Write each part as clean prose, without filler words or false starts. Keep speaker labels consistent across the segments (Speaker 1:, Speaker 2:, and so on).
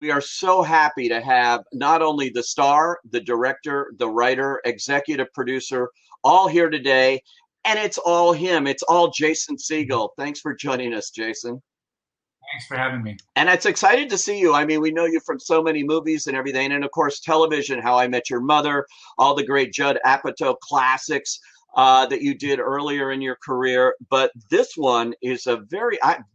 Speaker 1: We are so happy to have not only the star, the director, the writer, executive producer, all here today. And it's all him. It's all Jason Segel. Thanks for joining us, Jason.
Speaker 2: Thanks for having me.
Speaker 1: And it's excited to see you. I mean, we know you from so many movies and everything. And of course, television, How I Met Your Mother, all the great Judd Apatow classics that you did earlier in your career. But this one is a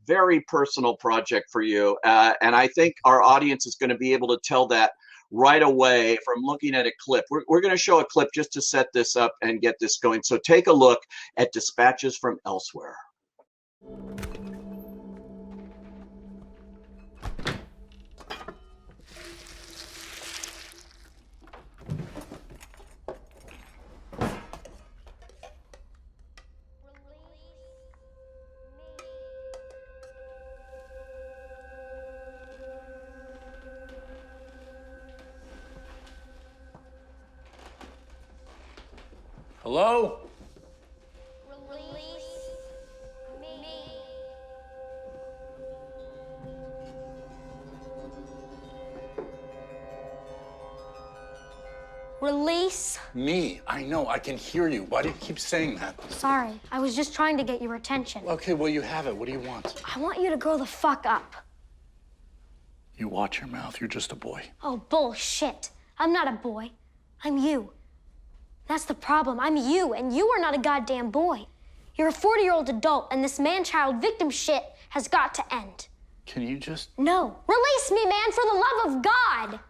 Speaker 1: very personal project for you. And I think our audience is going to be able to tell that right away from looking at a clip. We're going to show a clip just to set this up and get this going. So take a look at Dispatches from Elsewhere.
Speaker 3: Hello?
Speaker 4: Release me. Release.
Speaker 3: Me. I know. I can hear you. Why do you keep saying that?
Speaker 4: Sorry, I was just trying to get your attention.
Speaker 3: Okay, well, you have it. What do you want?
Speaker 4: I want you to grow the fuck up.
Speaker 3: You watch your mouth. You're just a boy.
Speaker 4: Oh, bullshit. I'm not a boy. I'm you. That's the problem. I'm you, and you are not a goddamn boy. You're a 40-year-old adult, and this man-child victim shit has got to end.
Speaker 3: Can you just...
Speaker 4: No. Release me, man, for the love of God!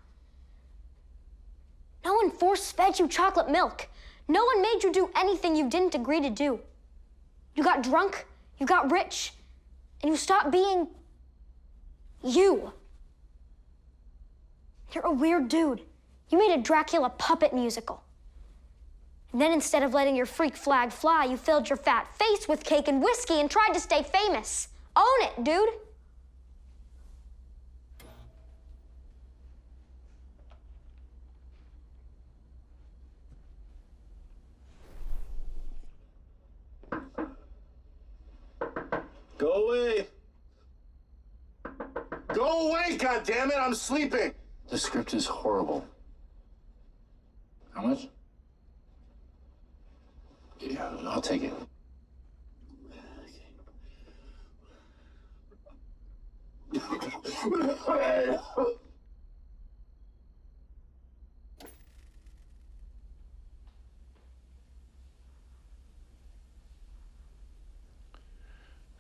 Speaker 4: No one force-fed you chocolate milk. No one made you do anything you didn't agree to do. You got drunk, you got rich, and you stopped being... you. You're a weird dude. You made a Dracula puppet musical. And then instead of letting your freak flag fly, you filled your fat face with cake and whiskey and tried to stay famous. Own it, dude.
Speaker 5: Go away. Go away, goddammit, I'm sleeping. The script is horrible. How much? Yeah, I'll take it.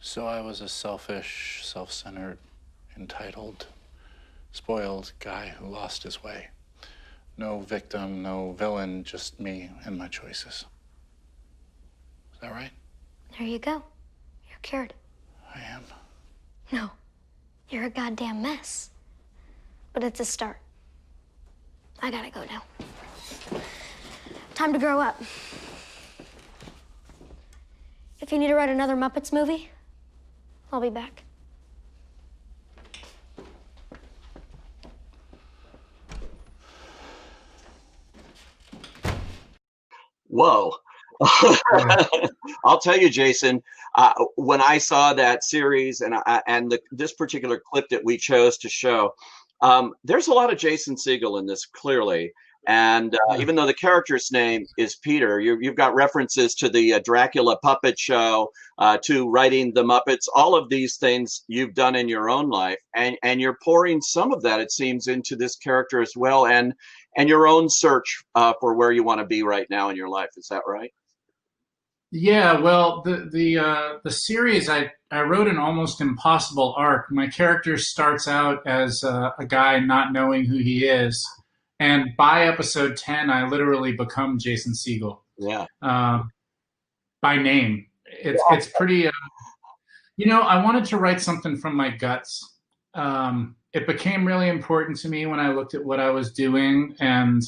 Speaker 3: So I was a selfish, self-centered, entitled, spoiled guy who lost his way. No victim, no villain, just me and my choices. Is that right?
Speaker 4: There you go. You're cured.
Speaker 3: I am.
Speaker 4: No, you're a goddamn mess. But it's a start. I gotta go now. Time to grow up. If you need to write another Muppets movie, I'll be back.
Speaker 1: Whoa. I'll tell you, Jason, when I saw that series and this particular clip that we chose to show, there's a lot of Jason Segel in this, clearly. And even though the character's name is Peter, you've got references to the Dracula puppet show, to writing the Muppets, all of these things you've done in your own life. And you're pouring some of that, it seems, into this character as well, and your own search for where you want to be right now in your life. Is that right?
Speaker 2: Yeah, well, the series I wrote an almost impossible arc. My character starts out as a guy not knowing who he is, and by episode 10, I literally become Jason Segel.
Speaker 1: Yeah.
Speaker 2: By name. It's pretty. I wanted to write something from my guts. It became really important to me when I looked at what I was doing and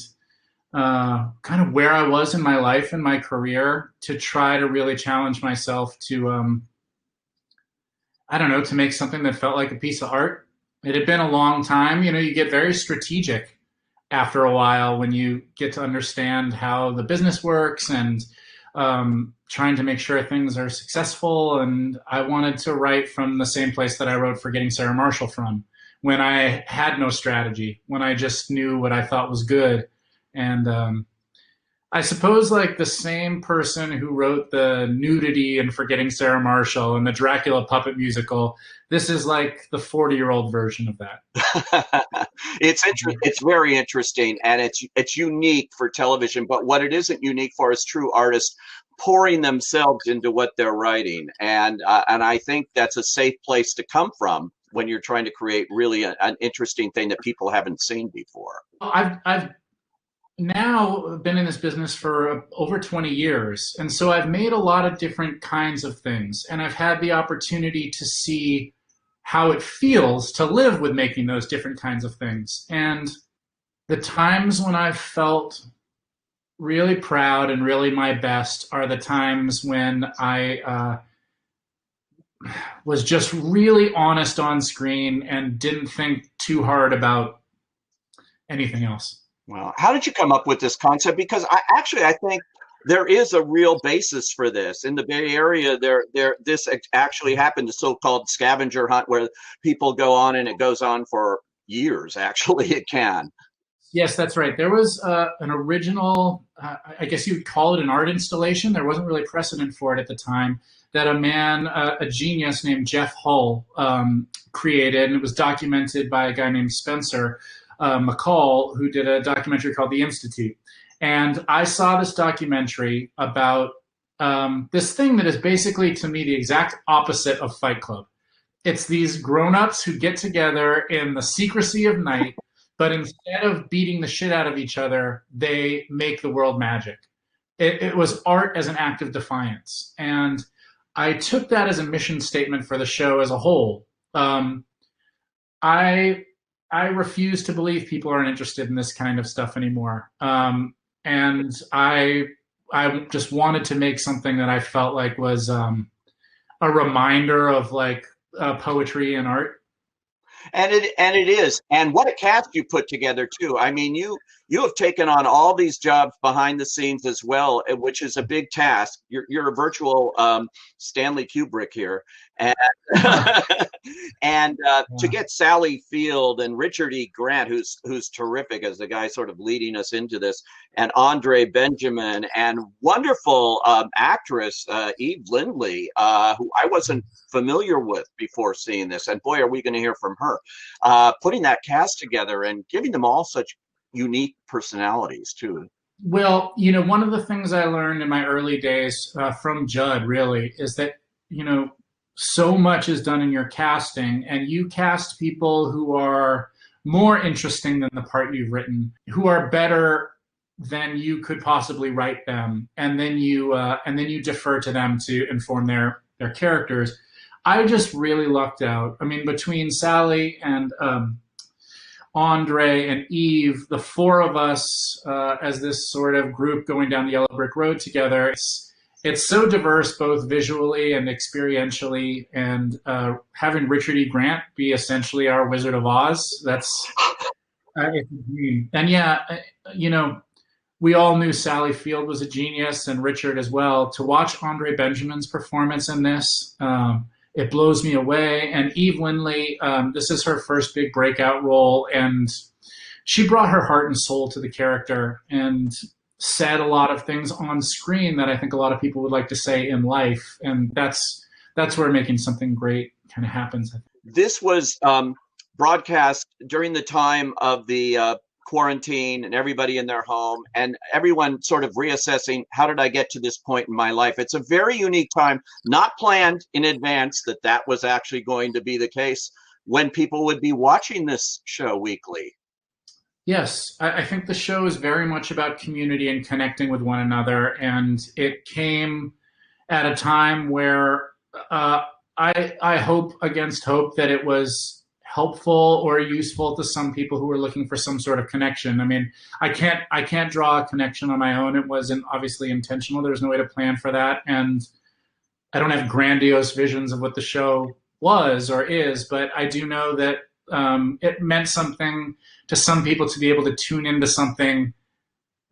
Speaker 2: kind of where I was in my life and my career, to try to really challenge myself to, I don't know, to make something that felt like a piece of art. It had been a long time. You get very strategic after a while when you get to understand how the business works and trying to make sure things are successful. And I wanted to write from the same place that I wrote for Getting Sarah Marshall from, when I had no strategy, when I just knew what I thought was good. And I suppose like the same person who wrote the nudity and Forgetting Sarah Marshall and the Dracula puppet musical, this is like the 40-year-old version of that.
Speaker 1: It's very interesting, and it's unique for television. But what it isn't unique for is true artists pouring themselves into what they're writing, and I think that's a safe place to come from when you're trying to create really an interesting thing that people haven't seen before.
Speaker 2: I've now been in this business for over 20 years. And so I've made a lot of different kinds of things. And I've had the opportunity to see how it feels to live with making those different kinds of things. And the times when I've felt really proud and really my best are the times when I was just really honest on screen and didn't think too hard about anything else.
Speaker 1: Wow. How did you come up with this concept? Because I think there is a real basis for this. In the Bay Area, this actually happened, the so-called scavenger hunt, where people go on and it goes on for years. Actually, it can.
Speaker 2: Yes, that's right. There was an original, I guess you would call it an art installation. There wasn't really precedent for it at the time, that a man, a genius named Jeff Hull, created, and it was documented by a guy named Spencer McCall, who did a documentary called The Institute. And I saw this documentary about this thing that is basically, to me, the exact opposite of Fight Club. It's these grown-ups who get together in the secrecy of night, but instead of beating the shit out of each other, they make the world magic. It was art as an act of defiance. And I took that as a mission statement for the show as a whole. I refuse to believe people aren't interested in this kind of stuff anymore. And I just wanted to make something that I felt like was a reminder of like poetry and art.
Speaker 1: And it is. And what a cast you put together too. I mean, you have taken on all these jobs behind the scenes as well, which is a big task. You're a virtual Stanley Kubrick here. And and to get Sally Field and Richard E. Grant, who's terrific as the guy sort of leading us into this, and Andre Benjamin, and wonderful actress Eve Lindley, who I wasn't familiar with before seeing this, and boy, are we going to hear from her. Putting that cast together and giving them all such unique personalities too.
Speaker 2: Well, you know, one of the things I learned in my early days from Judd really is that, you know, so much is done in your casting, and you cast people who are more interesting than the part you've written, who are better than you could possibly write them, and then you defer to them to inform their characters. I just really lucked out. I mean, between Sally and Andre and Eve, the four of us as this sort of group going down the Yellow Brick Road together, it's so diverse both visually and experientially, and having Richard E. Grant be essentially our Wizard of Oz, that's it's a dream. And yeah, you know, we all knew Sally Field was a genius and Richard as well. To watch Andre Benjamin's performance in this, it blows me away. And Eve Lindley, this is her first big breakout role, and she brought her heart and soul to the character and said a lot of things on screen that I think a lot of people would like to say in life. And that's where making something great kind of happens.
Speaker 1: This was broadcast during the time of the quarantine and everybody in their home and everyone sort of reassessing, how did I get to this point in my life? It's a very unique time, not planned in advance that was actually going to be the case, when people would be watching this show weekly.
Speaker 2: Yes, I think the show is very much about community and connecting with one another. And it came at a time where I hope against hope that it was helpful or useful to some people who were looking for some sort of connection. I mean, I can't draw a connection on my own. It wasn't obviously intentional. There's no way to plan for that. And I don't have grandiose visions of what the show was or is, but I do know that it meant something to some people to be able to tune into something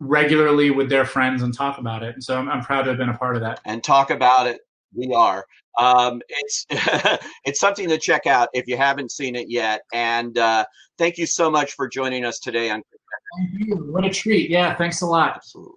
Speaker 2: regularly with their friends and talk about it. And so I'm proud to have been a part of that.
Speaker 1: And talk about it We are. It's it's something to check out if you haven't seen it yet. And thank you so much for joining us today on.
Speaker 2: Thank you. What a treat. Yeah, thanks a lot.
Speaker 1: Absolutely.